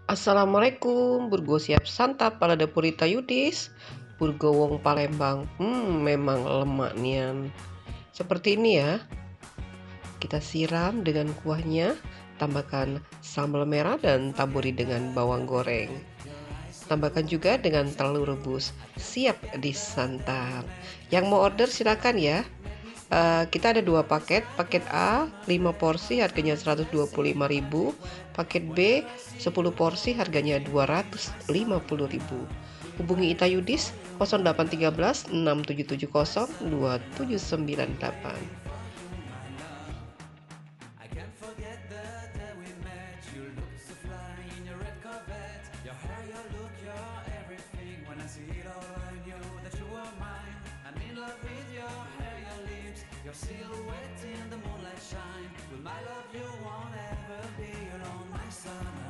Assalamualaikum, Burgo siap santap pada Depurita Yudis. Burgo wong Palembang. Memang lemak nian. Seperti ini ya. Kita siram dengan kuahnya, tambahkan sambal merah dan taburi dengan bawang goreng. Tambahkan juga dengan telur rebus. Siap disantap. Yang mau order silakan ya. Kita ada 2 paket. Paket A 5 porsi harganya 125.000, paket B 10 porsi harganya 250.000. Hubungi Ita Yudis 0813 6770 2798. Your silhouette in the moonlight shine. With my love you won't ever be alone, my summer.